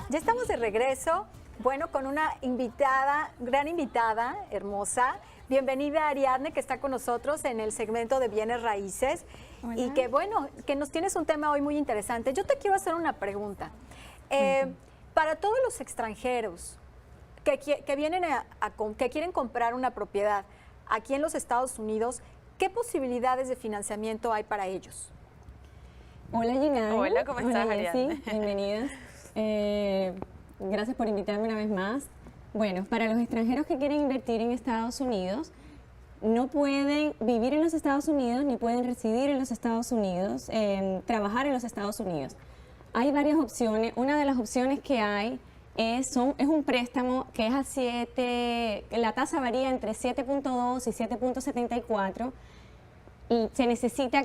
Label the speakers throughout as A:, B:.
A: Ya estamos de regreso, bueno, con una invitada, gran invitada, hermosa. Bienvenida Ariadne, que está con nosotros en el segmento de bienes raíces.
B: Hola.
A: Y que bueno, que nos tienes un tema hoy muy interesante. Yo te quiero hacer una pregunta. Para todos los extranjeros que vienen que quieren comprar una propiedad aquí en los Estados Unidos, ¿qué posibilidades de financiamiento hay para ellos?
B: Hola Gina.
C: Hola, ¿cómo estás, Ariadne?
B: Bienvenidas. Gracias por invitarme una vez más. Bueno, para los extranjeros que quieren invertir en Estados Unidos, no pueden vivir en los Estados Unidos ni pueden residir en los Estados Unidos, trabajar en los Estados Unidos. Hay varias opciones. Una de las opciones que hay es un préstamo que es a 7, la tasa varía entre 7.2 y 7.74 y se necesita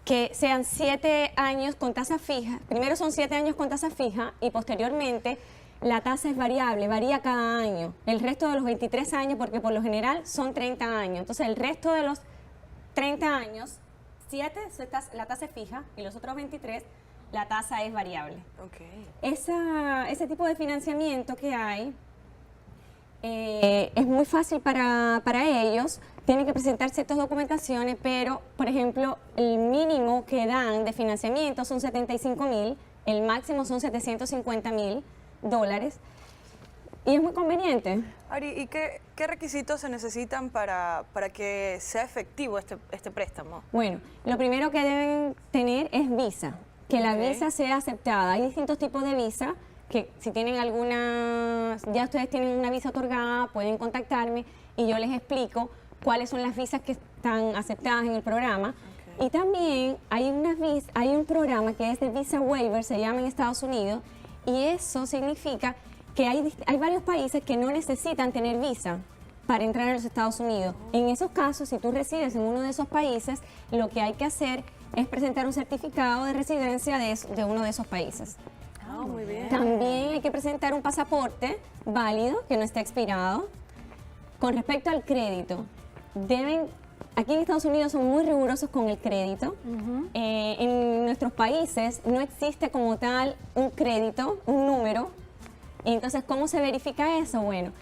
B: que sean 7 años con tasa fija. Primero son 7 años con tasa fija y posteriormente la tasa es variable, varía cada año. El resto de los 23 años, porque por lo general son 30 años. Entonces el resto de los 30 años, 7 la tasa es fija y los otros 23 la tasa es variable.
C: Okay.
B: Ese tipo de financiamiento que hay es muy fácil para ellos. Tienen que presentar ciertas documentaciones, pero, por ejemplo, el mínimo que dan de financiamiento son $75,000, el máximo son $750,000, y es muy conveniente.
C: Ari, ¿y qué requisitos se necesitan para que sea efectivo este préstamo?
B: Bueno, lo primero que deben tener es visa, que la visa sea aceptada. Hay distintos tipos de visa, que si tienen ya ustedes tienen una visa otorgada, pueden contactarme y yo les explico cuáles son las visas que están aceptadas en el programa. Y también hay un programa que es de Visa Waiver, se llama en Estados Unidos, y eso significa que hay varios países que no necesitan tener visa para entrar a los Estados Unidos. En esos casos, si tú resides en uno de esos países, lo que hay que hacer es presentar un certificado de residencia de uno de esos países.
C: Muy bien.
B: También hay que presentar un pasaporte válido, que no esté expirado. Con respecto al crédito, aquí en Estados Unidos son muy rigurosos con el crédito. En nuestros países no existe como tal un crédito, un número. Entonces, ¿cómo se verifica eso? Bueno,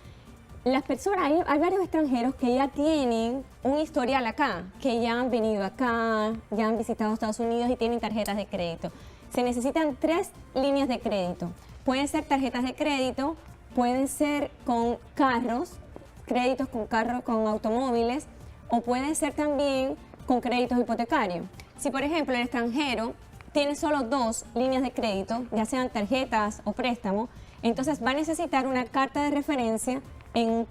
B: las personas, hay varios extranjeros que ya tienen un historial acá, que ya han venido acá, ya han visitado Estados Unidos y tienen tarjetas de crédito. Se necesitan 3 líneas de crédito. Pueden ser tarjetas de crédito, pueden ser con carros, créditos con carros, con automóviles, o pueden ser también con créditos hipotecarios. Si, por ejemplo, el extranjero tiene solo 2 líneas de crédito, ya sean tarjetas o préstamos, entonces va a necesitar una carta de referencia en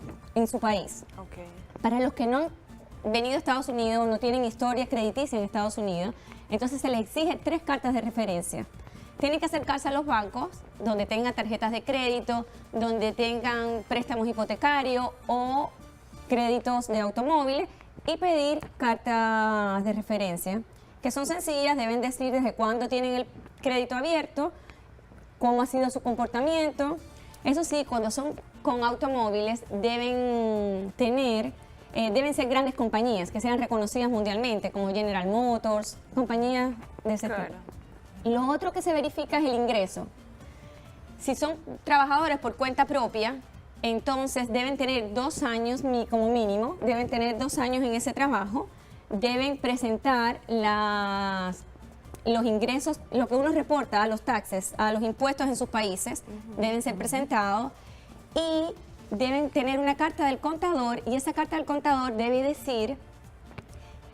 B: su país.
C: Okay.
B: Para los que no han venido a Estados Unidos, no tienen historia crediticia en Estados Unidos, entonces se les exige 3 cartas de referencia. Tienen que acercarse a los bancos donde tengan tarjetas de crédito, donde tengan préstamos hipotecarios o créditos de automóviles y pedir cartas de referencia, que son sencillas, deben decir desde cuándo tienen el crédito abierto, cómo ha sido su comportamiento. Eso sí, cuando son con automóviles deben ser grandes compañías que sean reconocidas mundialmente, como General Motors, compañías de ese tipo. Lo otro que se verifica es el ingreso. Si son trabajadores por cuenta propia, entonces deben tener 2 años como mínimo, deben tener 2 años en ese trabajo, deben presentar los ingresos, lo que uno reporta a los taxes, a los impuestos en sus países, deben ser presentados y deben tener una carta del contador, y esa carta del contador debe decir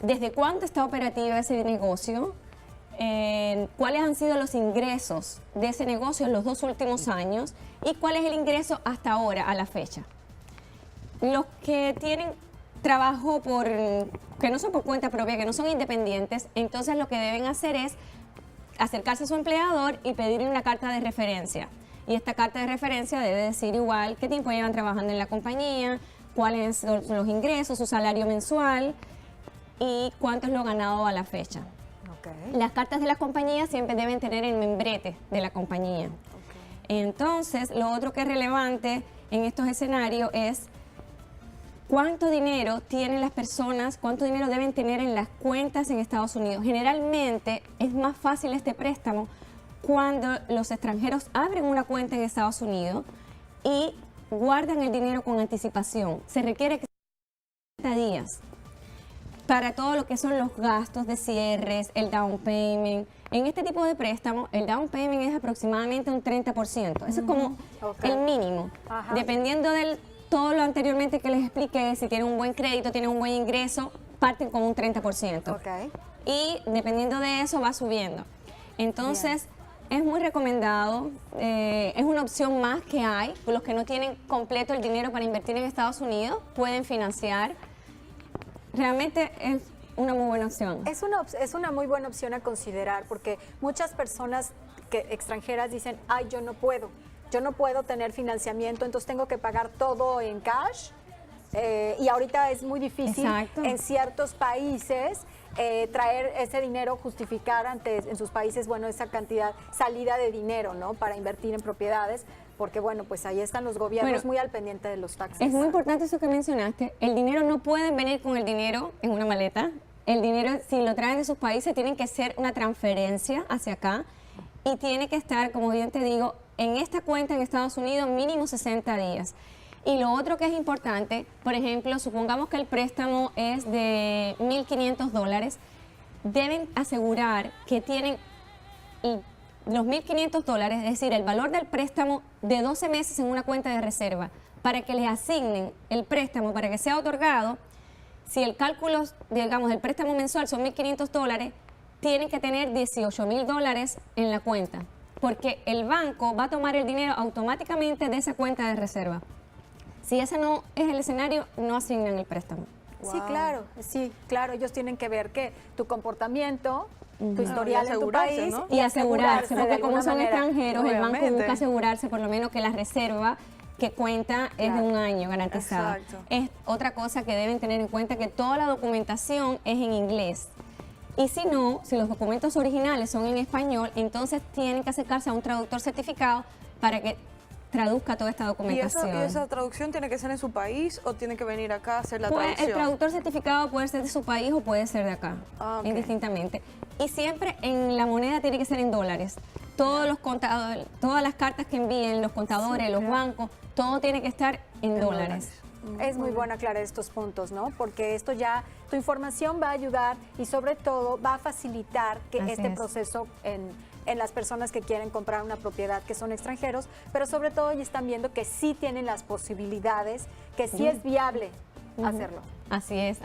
B: desde cuándo está operativa ese negocio, cuáles han sido los ingresos de ese negocio en los 2 últimos años y cuál es el ingreso hasta ahora, a la fecha. Los que tienen trabajo que no son por cuenta propia, que no son independientes, entonces lo que deben hacer es acercarse a su empleador y pedirle una carta de referencia. Y esta carta de referencia debe decir igual qué tiempo llevan trabajando en la compañía, cuáles son los ingresos, su salario mensual y cuánto es lo ganado a la fecha. Las cartas de la compañía siempre deben tener el membrete de la compañía. Entonces, lo otro que es relevante en estos escenarios es cuánto dinero tienen las personas, cuánto dinero deben tener en las cuentas en Estados Unidos. Generalmente es más fácil este préstamo cuando los extranjeros abren una cuenta en Estados Unidos y guardan el dinero con anticipación. Se requiere que 30 días para todo lo que son los gastos de cierres, el down payment. En este tipo de préstamos, el down payment es aproximadamente un 30%. Eso es como el mínimo.
A: Ajá.
B: Dependiendo de todo lo anteriormente que les expliqué, si tienen un buen crédito, tienen un buen ingreso, parten con un 30%.
A: Ok.
B: Y dependiendo de eso va subiendo. Entonces, es muy recomendado, es una opción más que hay. Los que no tienen completo el dinero para invertir en Estados Unidos pueden financiar. Realmente es una muy buena opción.
A: Es una muy buena opción a considerar porque muchas personas extranjeras dicen, ay, yo no puedo tener financiamiento, entonces tengo que pagar todo en cash. Y ahorita es muy difícil en ciertos países traer ese dinero, justificar en sus países, bueno, esa cantidad, salida de dinero, ¿no? Para invertir en propiedades, porque bueno, pues ahí están los gobiernos muy al pendiente de los taxes.
B: Es muy importante eso que mencionaste. El dinero no pueden venir con el dinero en una maleta. El dinero, si lo traen de sus países, tienen que ser una transferencia hacia acá y tiene que estar, como bien te digo, en esta cuenta en Estados Unidos mínimo 60 días. Y lo otro que es importante, por ejemplo, supongamos que el préstamo es de $1,500, deben asegurar que tienen los $1,500, es decir, el valor del préstamo de 12 meses en una cuenta de reserva, para que les asignen el préstamo, para que sea otorgado. Si el cálculo, digamos, del préstamo mensual son $1,500, tienen que tener $18,000 en la cuenta, porque el banco va a tomar el dinero automáticamente de esa cuenta de reserva. Si ese no es el escenario, no asignan el préstamo.
A: Wow. Sí, claro, ellos tienen que ver que tu comportamiento, tu historial en tu país,
C: ¿no?
B: Y asegurarse, porque como son extranjeros, el banco
C: Obviamente.
B: busca asegurarse por lo menos que la reserva que cuenta es de un año garantizada.
C: Exacto.
B: Es otra cosa que deben tener en cuenta, que toda la documentación es en inglés. Y si no, si los documentos originales son en español, entonces tienen que acercarse a un traductor certificado para que traduzca toda esta documentación.
C: ¿Y esa traducción tiene que ser en su país o tiene que venir acá a hacer la
B: Pues,
C: traducción?
B: el traductor certificado puede ser de su país o puede ser de acá,
C: Ah, ok.
B: indistintamente. Y siempre en la moneda tiene que ser en dólares. Todos los contadores, todas las cartas que envíen los contadores, los bancos, todo tiene que estar en dólares.
A: Es muy bueno aclarar estos puntos, ¿no? Porque esto ya, tu información va a ayudar y sobre todo va a facilitar que
B: Así
A: este
B: es.
A: proceso en las personas que quieren comprar una propiedad que son extranjeros, pero sobre todo ya están viendo que sí tienen las posibilidades, que sí es viable hacerlo.
B: Así es,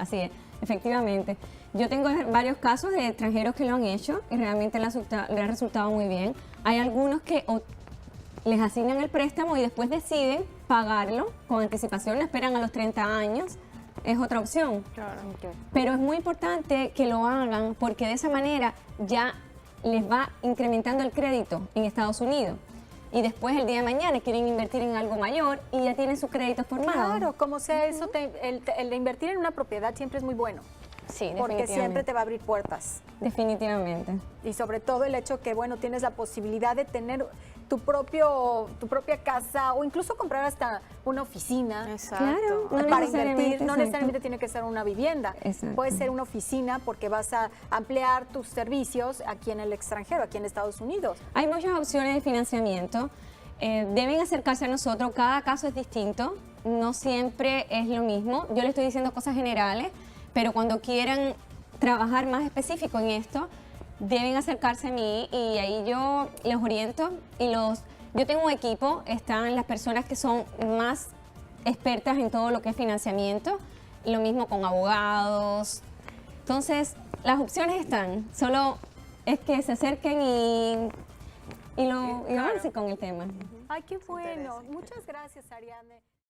B: efectivamente. Yo tengo varios casos de extranjeros que lo han hecho y realmente les ha resultado muy bien. Hay algunos que les asignan el préstamo y después deciden pagarlo con anticipación, lo esperan a los 30 años, es otra opción.
C: Claro.
B: Pero es muy importante que lo hagan porque de esa manera ya les va incrementando el crédito en Estados Unidos. Y después el día de mañana quieren invertir en algo mayor y ya tienen su crédito formado.
A: Claro, como sea eso, el de invertir en una propiedad siempre es muy bueno,
B: Sí,
A: porque siempre te va a abrir puertas.
B: Definitivamente.
A: Y sobre todo el hecho que, bueno, tienes la posibilidad de tener tu propia casa o incluso comprar hasta una oficina.
C: Exacto.
B: Claro, no
A: Para
B: necesariamente,
A: invertir, no
B: exacto.
A: necesariamente tiene que ser una vivienda,
B: Exacto.
A: puede ser una oficina porque vas a ampliar tus servicios aquí en el extranjero, aquí en Estados Unidos.
B: Hay muchas opciones de financiamiento. Deben acercarse a nosotros, cada caso es distinto, no siempre es lo mismo. Yo le estoy diciendo cosas generales, pero cuando quieran trabajar más específico en esto, deben acercarse a mí y ahí yo los oriento yo tengo un equipo, están las personas que son más expertas en todo lo que es financiamiento, lo mismo con abogados. Entonces, las opciones están, solo es que se acerquen y avancen con el tema.
A: Ay, qué bueno. Muchas gracias, Ariadne.